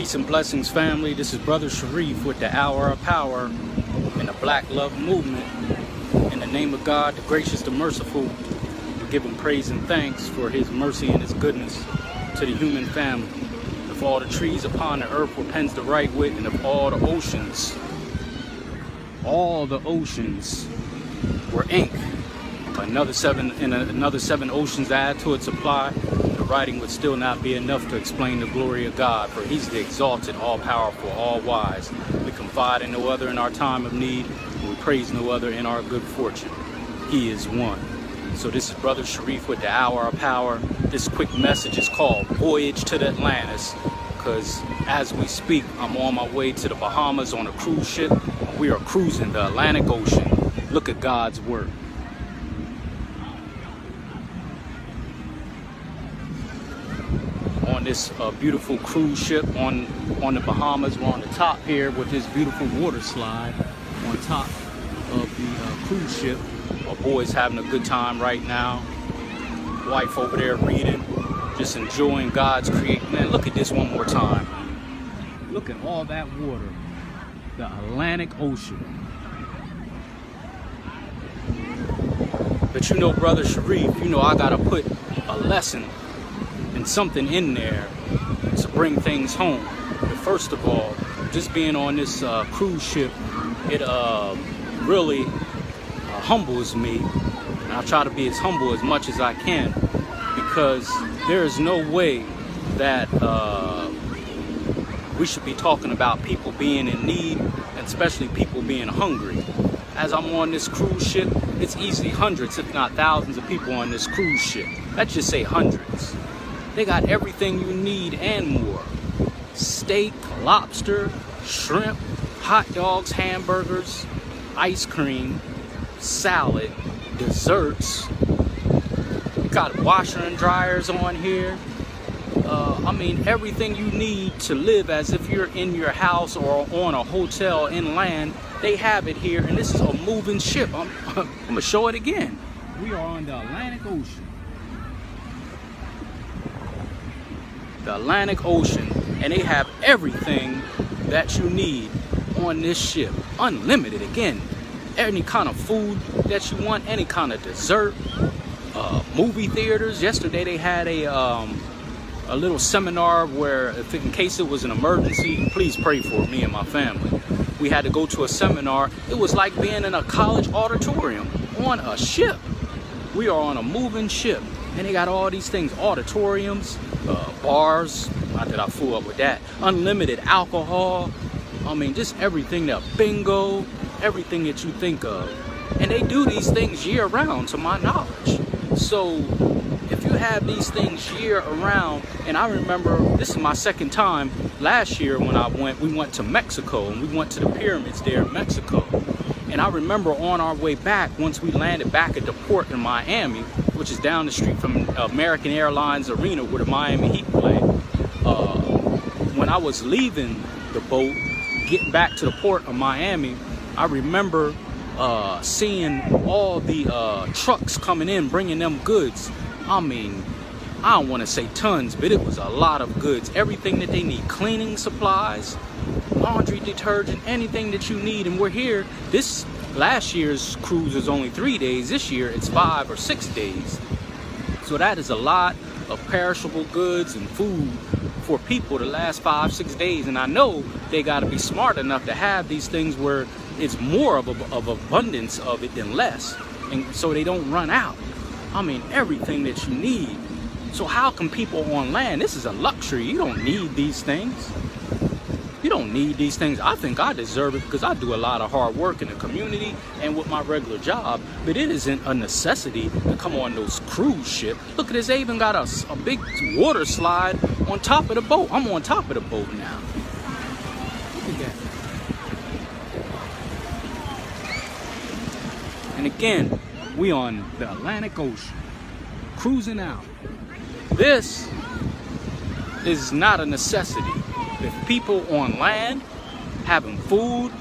Peace and blessings, family. This is Brother Shareef with the Hour of Power and the Black Love Movement. In the name of God, the gracious, the merciful, we give him praise and thanks for his mercy and his goodness to the human family. If all the trees upon the earth were pens to write with, and if all the oceans were ink, another seven oceans add to its supply, the writing would still not be enough to explain the glory of God, for he's the exalted, all-powerful, all-wise. We confide in no other in our time of need, and we praise no other in our good fortune. He is one. So this is Brother Shareef with the Hour of Power. This quick message is called Voyage to the Atlantis, because as we speak, I'm on my way to the Bahamas on a cruise ship. We are cruising the Atlantic Ocean. Look at God's work. On this beautiful cruise ship on the Bahamas. We're on the top here with this beautiful water slide on top of the cruise ship. Our boy's having a good time right now. Wife over there reading, just enjoying God's creation. Man, look at this one more time. Look at all that water. The Atlantic Ocean. But you know, Brother Shareef, you know I gotta put a lesson and something in there to bring things home. But first of all, just being on this cruise ship, it really humbles me. And I try to be as humble as much as I can, because there is no way that we should be talking about people being in need, and especially people being hungry. As I'm on this cruise ship, it's easily hundreds, if not thousands of people on this cruise ship. Let's just say hundreds. They got everything you need and more. Steak, lobster, shrimp, hot dogs, hamburgers, ice cream, salad, desserts. You got washer and dryers on here. I mean, everything you need to live as if you're in your house or on a hotel inland, they have it here. And this is a moving ship. I'm gonna show it again. We are on the Atlantic Ocean. The Atlantic Ocean, and they have everything that you need on this ship. Unlimited, again. Any kind of food that you want, any kind of dessert, movie theaters. Yesterday they had a little seminar where, if in case it was an emergency, please pray for me and my family. We had to go to a seminar. It was like being in a college auditorium on a ship. We are on a moving ship, and they got all these things, auditoriums, bars, not that I fool up with that, unlimited alcohol. I mean, just everything, that bingo, everything that you think of. And they do these things year round, to my knowledge. So if you have these things year around, and I remember, this is my second time. Last year when we went to Mexico, and we went to the pyramids there in Mexico. And I remember on our way back, once we landed back at the port in Miami, which is down the street from American Airlines Arena where the Miami Heat play, when I was leaving the boat, getting back to the port of Miami, I remember seeing all the trucks coming in, bringing them goods. I mean, I don't want to say tons, but it was a lot of goods. Everything that they need, cleaning supplies, laundry detergent, anything that you need. And we're here. This last year's cruise was only 3 days. This year it's 5 or 6 days. So that is a lot of perishable goods and food for people to last 5-6 days. And I know they got to be smart enough to have these things where it's more of abundance of it than less, and so they don't run out. I mean, everything that you need. So how can people on land, this is a luxury. You don't need these things. You don't need these things. I think I deserve it because I do a lot of hard work in the community and with my regular job, but it isn't a necessity to come on those cruise ships. Look at this, they even got a big water slide on top of the boat. I'm on top of the boat now. Look at that. And again, we on the Atlantic Ocean, cruising out. This is not a necessity. If people on land having food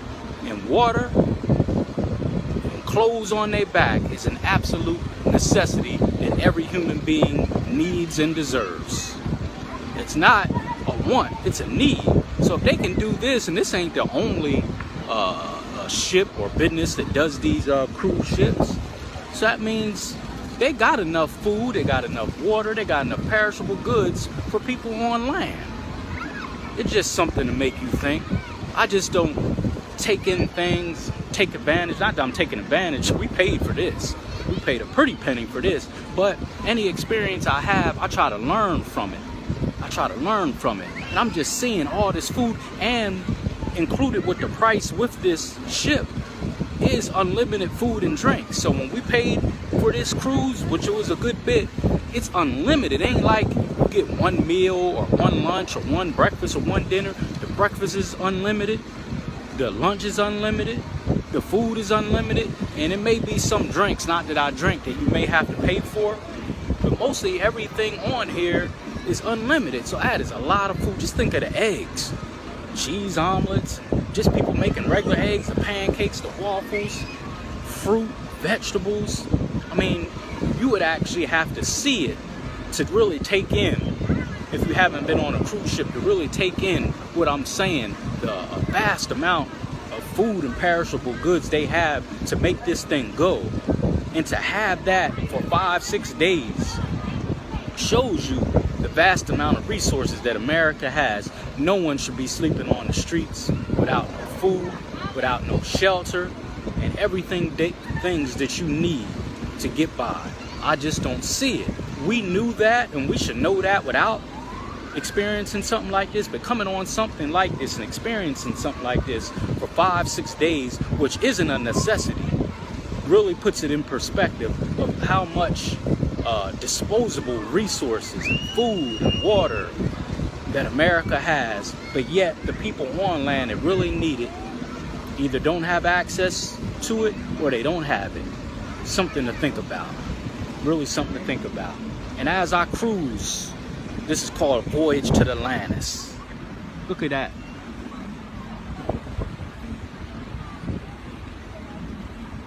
and water and clothes on their back is an absolute necessity that every human being needs and deserves. It's not a want, it's a need. So if they can do this, and this ain't the only ship or business that does these cruise ships, so that means they got enough food, they got enough water, they got enough perishable goods for people on land. It's just something to make you think. I just don't take in things, take advantage. Not that I'm taking advantage, we paid for this. We paid a pretty penny for this. But any experience I have, I try to learn from it. And I'm just seeing all this food, and included with the price with this ship is unlimited food and drink. So when we paid for this cruise, which it was a good bit, it's unlimited. It ain't like you get one meal or one lunch or one breakfast or one dinner. The breakfast is unlimited, the lunch is unlimited, the food is unlimited, and it may be some drinks, not that I drink, that you may have to pay for, but mostly everything on here is unlimited. So that is a lot of food. Just think of the eggs, cheese omelets, just people making regular eggs, the pancakes, the waffles, fruit, vegetables. I mean, you would actually have to see it to really take in, if you haven't been on a cruise ship, to really take in what I'm saying, the vast amount of food and perishable goods they have to make this thing go. And to have that for 5-6 days shows you the vast amount of resources that America has. No one should be sleeping on the streets without no food, without no shelter, and everything things that you need to get by. I just don't see it. We knew that, and we should know that without experiencing something like this. But coming on something like this and experiencing something like this for 5-6 days, which isn't a necessity, really puts it in perspective of how much disposable resources and food and water that America has, but yet the people on land that really need it either don't have access to it or they don't have it. Something to think about. Really something to think about. And as I cruise, this is called Voyage to the Atlantis. Look at that.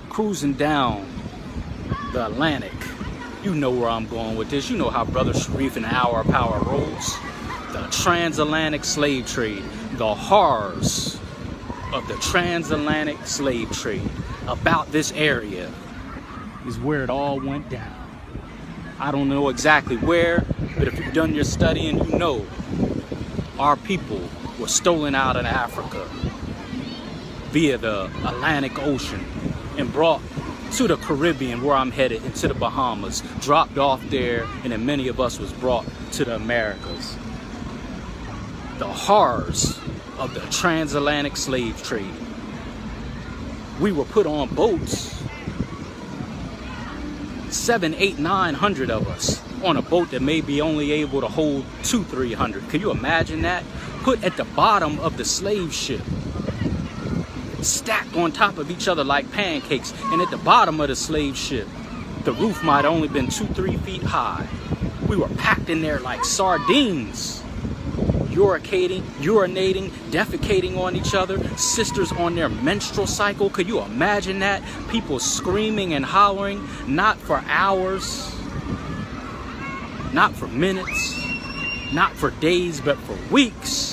Cruising down the Atlantic. You know where I'm going with this. You know how Brother Shareef and Hour Power rolls. The Transatlantic Slave Trade. The horrors of the Transatlantic Slave Trade. About this area is where it all went down. I don't know exactly where, but if you've done your studying, you know our people were stolen out of Africa via the Atlantic Ocean and brought to the Caribbean, where I'm headed, into the Bahamas, dropped off there, and then many of us was brought to the Americas. The horrors of the Transatlantic Slave Trade. We were put on boats, 700, 800, 900 of us, on a boat that may be only able to hold 200-300. Can you imagine that? Put at the bottom of the slave ship, stacked on top of each other like pancakes. And at the bottom of the slave ship, the roof might have only been 2-3 feet high. We were packed in there like sardines, urinating, defecating on each other, sisters on their menstrual cycle. Could you imagine that? People screaming and hollering, not for hours, not for minutes, not for days, but for weeks.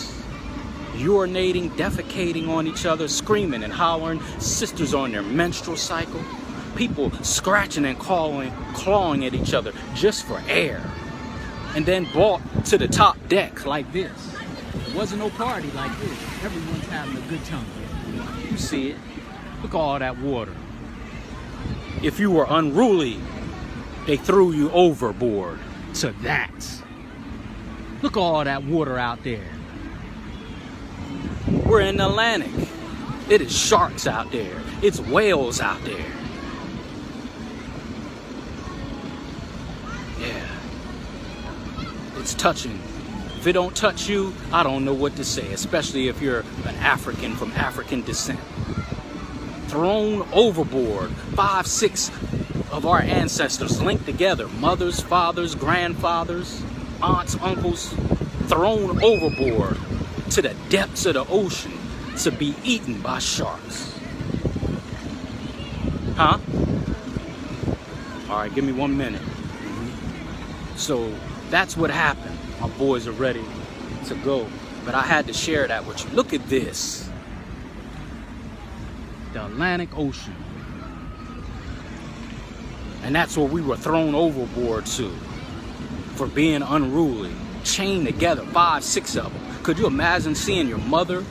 Urinating, defecating on each other, screaming and hollering, sisters on their menstrual cycle, people scratching and clawing at each other just for air, and then brought to the top deck like this. It wasn't no party like this. Everyone's having a good time. You see it. Look at all that water. If you were unruly, they threw you overboard to that. Look at all that water out there. We're in the Atlantic. It is sharks out there. It's whales out there. Yeah. It's touching. If it don't touch you, I don't know what to say, especially if you're an African from African descent. Thrown overboard. 5, 6 of our ancestors linked together. Mothers, fathers, grandfathers, aunts, uncles, thrown overboard to the depths of the ocean to be eaten by sharks. Huh? All right, give me 1 minute. So that's what happened. My boys are ready to go. But I had to share that with you. Look at this. The Atlantic Ocean. And that's where we were thrown overboard to for being unruly. Chained together, 5, 6 of them. Could you imagine seeing your mother,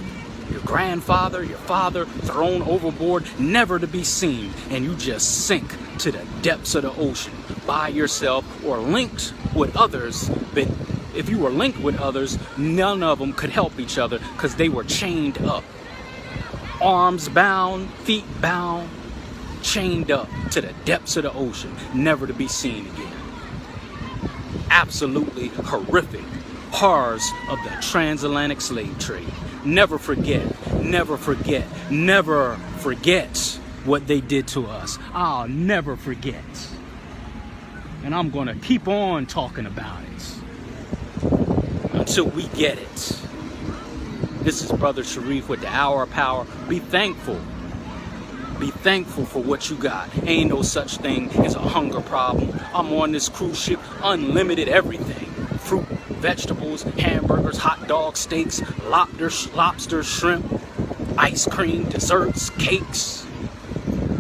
your grandfather, your father thrown overboard, never to be seen, and you just sink to the depths of the ocean by yourself or linked with others? But if you were linked with others, none of them could help each other because they were chained up. Arms bound, feet bound, chained up to the depths of the ocean, never to be seen again. Absolutely horrific horrors of the transatlantic slave trade. Never forget, never forget, never forget what they did to us. I'll never forget. And I'm gonna keep on talking about it until we get it. This is Brother Shareef with the Hour of Power. Be thankful. Be thankful for what you got. Ain't no such thing as a hunger problem. I'm on this cruise ship, unlimited everything. Fruit, vegetables, hamburgers, hot dogs, steaks, lobster, shrimp, ice cream, desserts, cakes.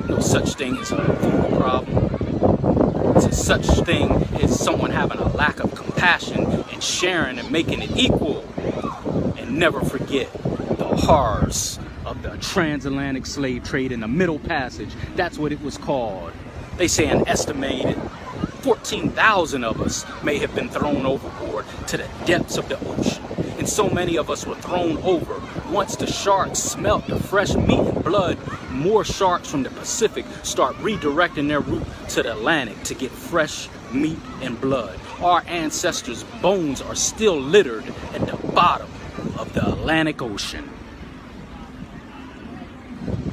No such thing as a food problem. It's a such thing as someone having a lack of compassion and sharing and making it equal. And never forget the horrors of the transatlantic slave trade in the Middle Passage. That's what it was called. They say an estimated 14,000 of us may have been thrown overboard to the depths of the ocean. And so many of us were thrown over. Once the sharks smelt the fresh meat and blood, more sharks from the Pacific start redirecting their route to the Atlantic to get fresh meat and blood. Our ancestors' bones are still littered at the bottom of the Atlantic Ocean.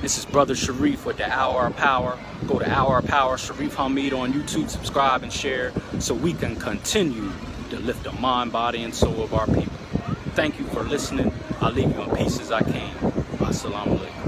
This is Brother Shareef with the Hour of Power. Go to Hour of Power, Shareef Hamid on YouTube, subscribe and share so we can continue to lift the mind, body, and soul of our people. Thank you for listening. I'll leave you in peace as I came. Assalamu alaikum.